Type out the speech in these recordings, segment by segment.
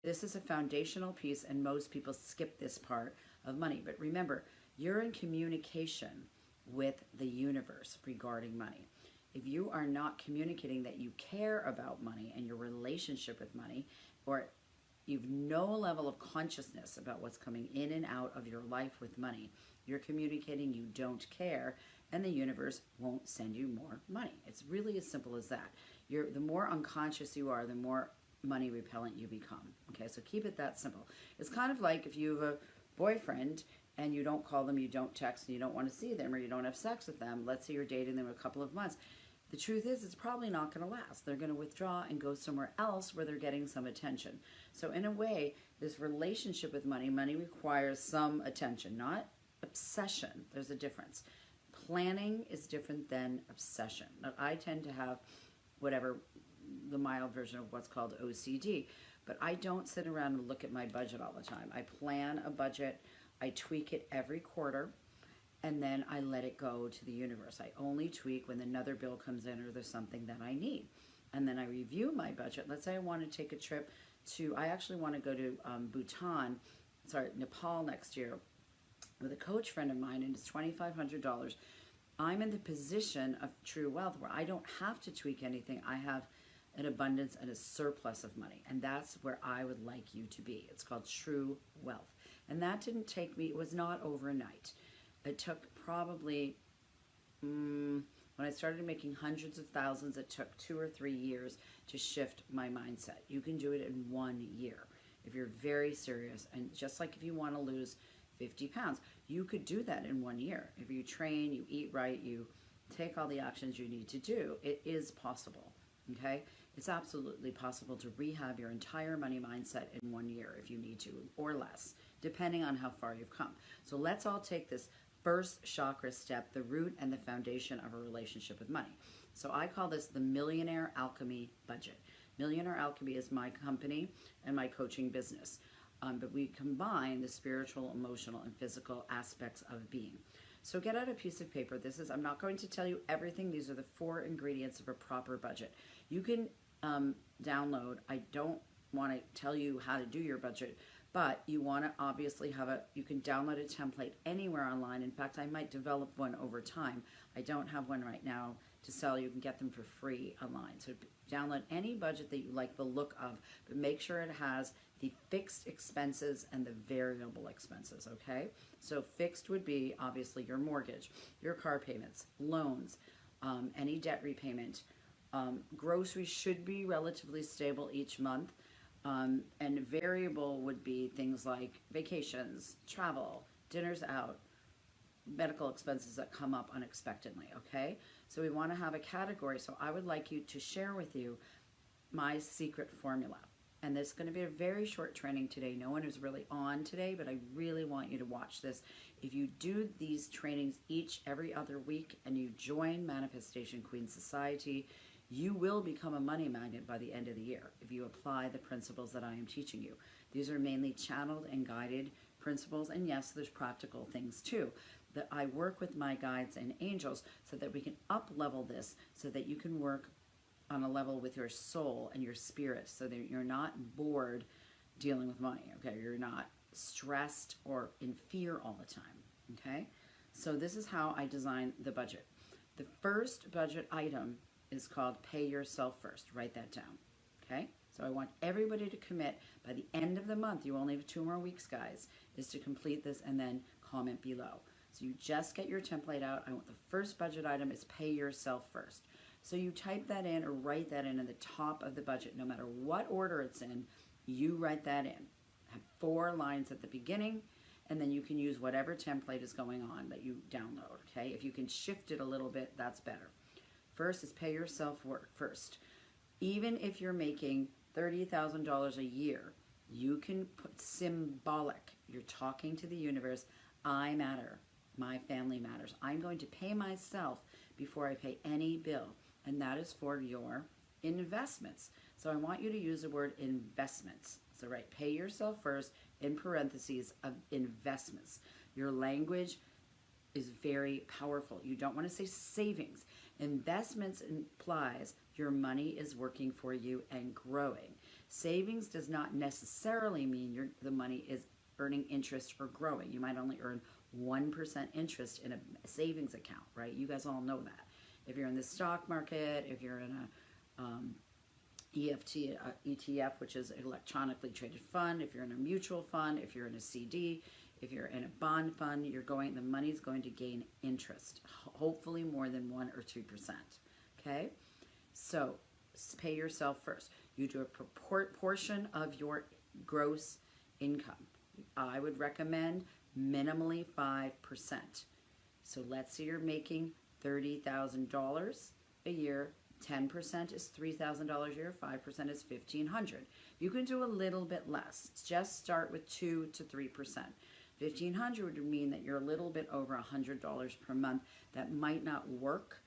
This is a foundational piece, and most people skip this part of money. But remember, you're in communication with the universe regarding money. If you are not communicating that you care about money and your relationship with money, or you've no level of consciousness about what's coming in and out of your life with money, you're communicating you don't care, and the universe won't send you more money. It's really as simple as that. The more unconscious you are, the more money repellent you become. Okay, so keep it that simple. It's kind of like if you have a boyfriend and you don't call them, you don't text, and you don't want to see them, or you don't have sex with them. Let's say you're dating them a couple of months. The truth is, it's probably not going to last. They're going to withdraw and go somewhere else where they're getting some attention. So in a way, this relationship with money, money requires some attention, not obsession. There's a difference. Planning is different than obsession. Now, I tend to have whatever, the mild version of what's called OCD, but I don't sit around and look at my budget all the time. I plan a budget, I tweak it every quarter, and then I let it go to the universe. I only tweak when another bill comes in or there's something that I need. And then I review my budget. Let's say I want to take a trip I actually want to go to Nepal next year with a coach friend of mine, and it's $2,500. I'm in the position of true wealth where I don't have to tweak anything. I have an abundance and a surplus of money, and that's where I would like you to be. It's called true wealth. And that didn't take me, it was not overnight. It took probably, when I started making hundreds of thousands, it took 2 or 3 years to shift my mindset. You can do it in 1 year if you're very serious. And just like if you want to lose 50 pounds, you could do that in 1 year. If you train, you eat right, you take all the actions you need to do, it is possible, okay? It's absolutely possible to rehab your entire money mindset in 1 year if you need to, or less, depending on how far you've come. So let's all take this first chakra step, the root and the foundation of a relationship with money. So I call this the Millionaire Alchemy budget. Millionaire Alchemy is my company and my coaching business. But we combine the spiritual, emotional, and physical aspects of being. So get out a piece of paper. I'm not going to tell you everything. These are the 4 ingredients of a proper budget. You can download, I don't want to tell you how to do your budget, but you want to obviously you can download a template anywhere online. In fact, I might develop one over time. I don't have one right now to sell. You can get them for free online. So download any budget that you like the look of, but make sure it has the fixed expenses and the variable expenses, okay? So fixed would be obviously your mortgage, your car payments, loans, any debt repayment. Groceries should be relatively stable each month. And variable would be things like vacations, travel, dinners out, medical expenses that come up unexpectedly, okay? So we want to have a category. So I would like you to share with you my secret formula. And this is going to be a very short training today. No one is really on today, but I really want you to watch this. If you do these trainings every other week, and you join Manifestation Queen Society, you will become a money magnet by the end of the year if you apply the principles that I am teaching you. These are mainly channeled and guided principles, and yes, there's practical things too. That I work with my guides and angels so that we can up-level this, so that you can work on a level with your soul and your spirit, so that you're not bored dealing with money, okay? You're not stressed or in fear all the time, okay? So this is how I design the budget. The first budget item is called Pay Yourself First. Write that down, okay? So I want everybody to commit by the end of the month. You only have 2 more weeks, guys, is to complete this and then comment below. So you just get your template out. I want the first budget item is Pay Yourself First. So you type that in or write that in at the top of the budget. No matter what order it's in, you write that in. Have 4 lines at the beginning, and then you can use whatever template is going on that you download, okay? If you can shift it a little bit, that's better. First is Pay Yourself First. Even if you're making $30,000 a year, you can put symbolic. You're talking to the universe. I matter. My family matters. I'm going to pay myself before I pay any bill. And that is for your investments. So I want you to use the word investments. So write Pay Yourself First in parentheses of investments. Your language is very powerful. You don't want to say savings. Investments implies your money is working for you and growing. Savings does not necessarily mean the money is earning interest or growing. You might only earn 1% interest in a savings account, right? You guys all know that. If you're in the stock market, if you're in a ETF, which is electronically traded fund, if you're in a mutual fund, if you're in a CD, if you're in a bond fund, the money's going to gain interest, hopefully more than 1 or 2%. Okay? So pay yourself first. You do a portion of your gross income. I would recommend minimally 5%. So let's say you're making $30,000 a year. 10% is $3,000 a year. 5% is $1,500. You can do a little bit less. Just start with 2 to 3%. $1,500 would mean that you're a little bit over $100 per month. That might not work.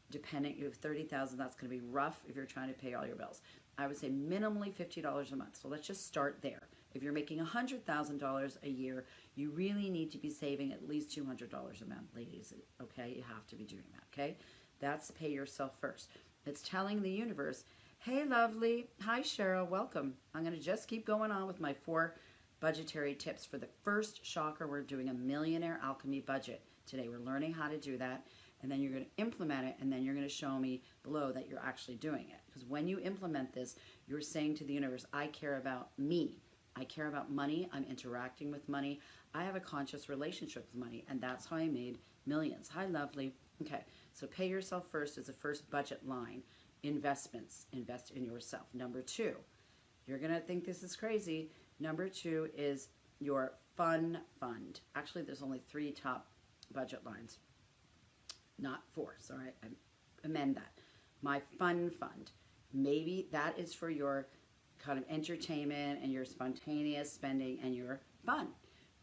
Depending, if $30,000, that's going to be rough if you're trying to pay all your bills. I would say minimally $50 a month. So let's just start there. If you're making $100,000 a year, you really need to be saving at least $200 a month, ladies. Okay, you have to be doing that. Okay, that's pay yourself first. It's telling the universe, hey, lovely. Hi, Cheryl. Welcome. I'm going to just keep going on with my 4 budgetary tips. For the first chakra, we're doing a Millionaire Alchemy budget. Today, we're learning how to do that. And then you're going to implement it, and then you're going to show me below that you're actually doing it. Because when you implement this, you're saying to the universe, I care about me. I care about money. I'm interacting with money. I have a conscious relationship with money, and that's how I made millions. Hi, lovely. Okay, so pay yourself first is the first budget line. Investments. Invest in yourself. Number 2, you're going to think this is crazy. Number 2 is your fun fund. Actually, there's only 3 top budget lines. Not 4, sorry, I amend that. My fun fund. Maybe that is for your kind of entertainment and your spontaneous spending and your fun,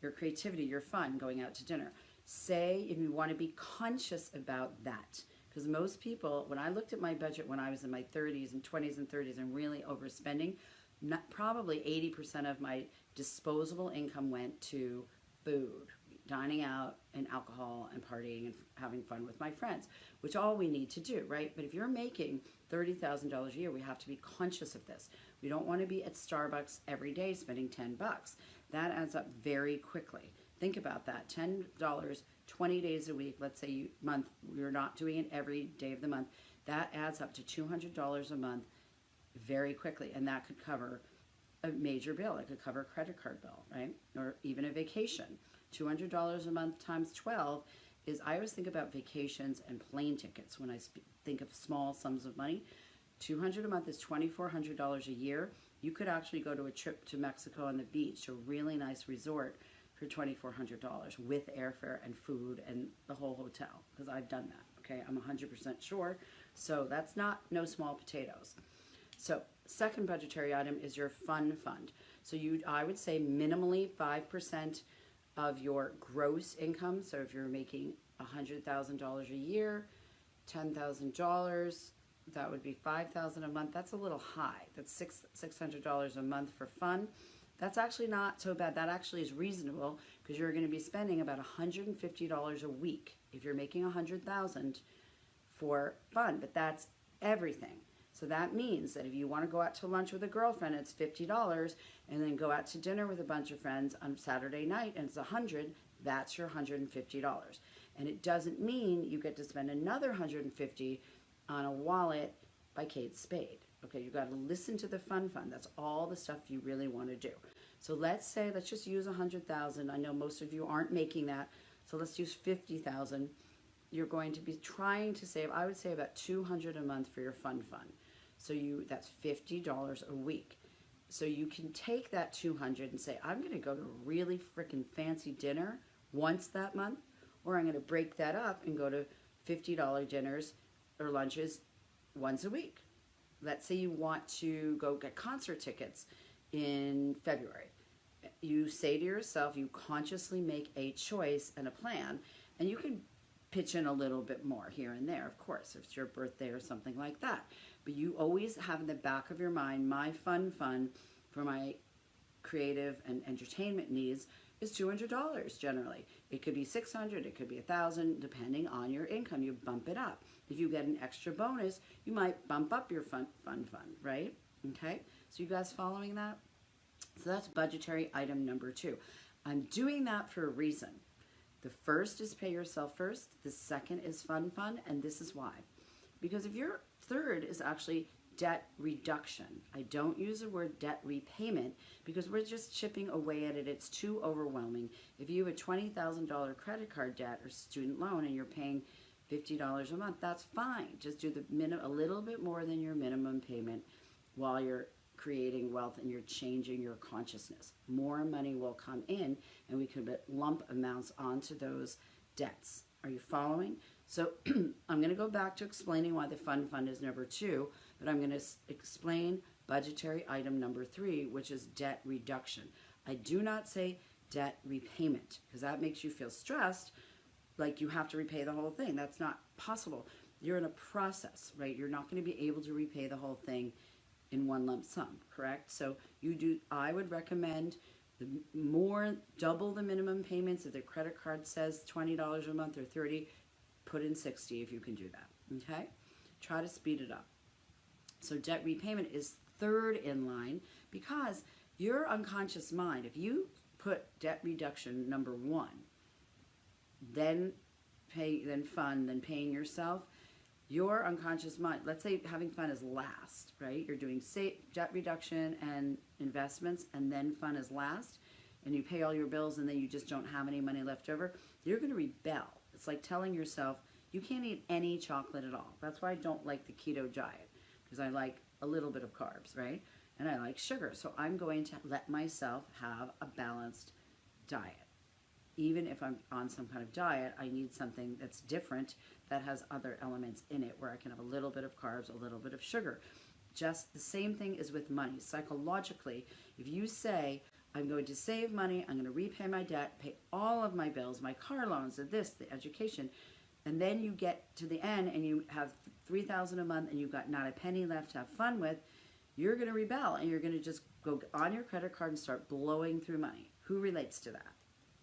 your creativity, your fun, going out to dinner. Say if you want to be conscious about that. Because most people, when I looked at my budget when I was in my 30s and 20s and 30s and really overspending, probably 80% of my disposable income went to food, dining out and alcohol and partying and having fun with my friends, which all we need to do, right? But if you're making $30,000 a year, we have to be conscious of this. We don't want to be at Starbucks every day spending $10. That adds up very quickly. Think about that. $10, 20 days a week, let's say you're not doing it every day of the month. That adds up to $200 a month very quickly. And that could cover a major bill. It could cover a credit card bill, right? Or even a vacation. $200 a month times 12 is, I always think about vacations and plane tickets when I think of small sums of money. $200 a month is $2,400 a year. You could actually go to a trip to Mexico on the beach to a really nice resort for $2,400 with airfare and food and the whole hotel, because I've done that. Okay, I'm 100% sure. So that's no small potatoes. So second budgetary item is your fun fund. So I would say minimally 5% of your gross income. So if you're making $100,000 a year, $10,000, that would be $5,000 a month. That's a little high. That's $600 a month for fun. That's actually not so bad. That actually is reasonable, because you're going to be spending about $150 a week if you're making $100,000 for fun. But that's everything. So that means that if you want to go out to lunch with a girlfriend, it's $50, and then go out to dinner with a bunch of friends on Saturday night, and it's $100, that's your $150. And it doesn't mean you get to spend another $150 on a wallet by Kate Spade. Okay, you got to listen to the fun fund. That's all the stuff you really want to do. So let's just use $100,000. I know most of you aren't making that, so let's use $50,000. You're going to be trying to save, I would say, about $200 a month for your fun fund. So that's $50 a week. So you can take that $200 and say, I'm going to go to a really freaking fancy dinner once that month, or I'm going to break that up and go to $50 dinners or lunches once a week. Let's say you want to go get concert tickets in February. You say to yourself, you consciously make a choice and a plan, and you can pitch in a little bit more here and there, of course, if it's your birthday or something like that. But you always have in the back of your mind, my fun fund for my creative and entertainment needs is $200 generally. It could be $600, it could be $1,000, depending on your income. You bump it up. If you get an extra bonus, you might bump up your fun fund, right? Okay? So you guys following that? So that's budgetary item number 2. I'm doing that for a reason. The first is pay yourself first. The second is fun, and this is why. Because if your third is actually debt reduction, I don't use the word debt repayment because we're just chipping away at it. It's too overwhelming. If you have a $20,000 credit card debt or student loan and you're paying $50 a month, that's fine. Just do a little bit more than your minimum payment while you're creating wealth and you're changing your consciousness. More money will come in and we can lump amounts onto those debts. Are you following? So I'm going to go back to explaining why the fund is number 2, but I'm going to explain budgetary item number 3, which is debt reduction. I do not say debt repayment because that makes you feel stressed, like you have to repay the whole thing. That's not possible. You're in a process, right? You're not going to be able to repay the whole thing in one lump sum, correct? So I would recommend double the minimum payments. If the credit card says $20 a month or $30, put in $60 if you can do that, okay? Try to speed it up. So debt repayment is third in line because your unconscious mind, if you put debt reduction number 1, then fun, then paying yourself, your unconscious mind, let's say having fun is last, right? You're doing debt reduction and investments and then fun is last, and you pay all your bills and then you just don't have any money left over, you're going to rebel. It's like telling yourself you can't eat any chocolate at all. That's why I don't like the keto diet, because I like a little bit of carbs, right? And I like sugar. So I'm going to let myself have a balanced diet. Even if I'm on some kind of diet, I need something that's different that has other elements in it where I can have a little bit of carbs, a little bit of sugar. Just the same thing is with money. Psychologically, if you say, I'm going to save money, I'm going to repay my debt, pay all of my bills, my car loans, the education, and then you get to the end and you have $3,000 a month and you've got not a penny left to have fun with, you're going to rebel and you're going to just go on your credit card and start blowing through money. Who relates to that?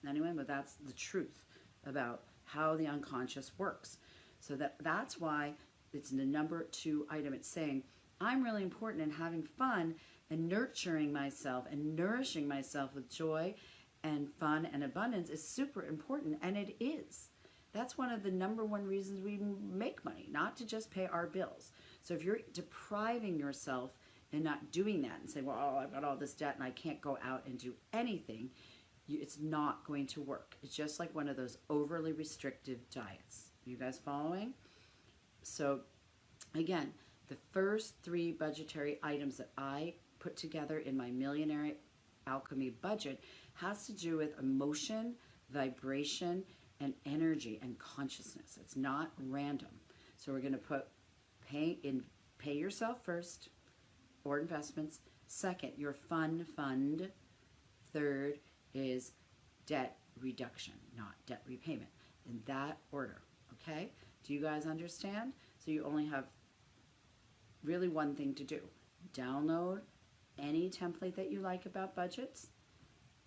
Anyone? But that's the truth about how the unconscious works. So that's why it's the number 2 item. It's saying, I'm really important in having fun and nurturing myself and nourishing myself with joy and fun and abundance is super important, and it is. That's one of the number 1 reasons we make money, not to just pay our bills. So if you're depriving yourself and not doing that and saying, well, I've got all this debt and I can't go out and do anything, it's not going to work. It's just like one of those overly restrictive diets. You guys following? So again, the first 3 budgetary items that I put together in my Millionaire Alchemy budget has to do with emotion, vibration, and energy and consciousness. It's not random. So we're going to put pay yourself first, or investments. Second, your fund. Third is debt reduction, not debt repayment. In that order, okay? Do you guys understand? So you only have really one thing to do. Download any template that you like about budgets.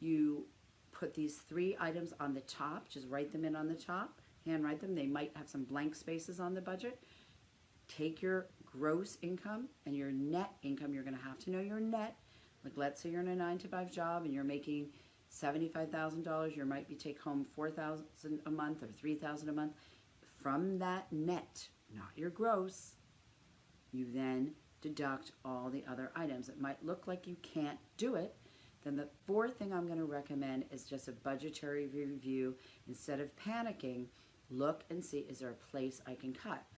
You put these 3 items on the top. Just write them in on the top. Handwrite them. They might have some blank spaces on the budget. Take your gross income and your net income. You're going to have to know your net. Like, let's say you're in a 9-to-5 job and you're making $75,000. You might be take home $4,000 a month or $3,000 a month. From that net, not your gross, you then deduct all the other items. It might look like you can't do it. Then the 4th thing I'm going to recommend is just a budgetary review. Instead of panicking, look and see, is there a place I can cut?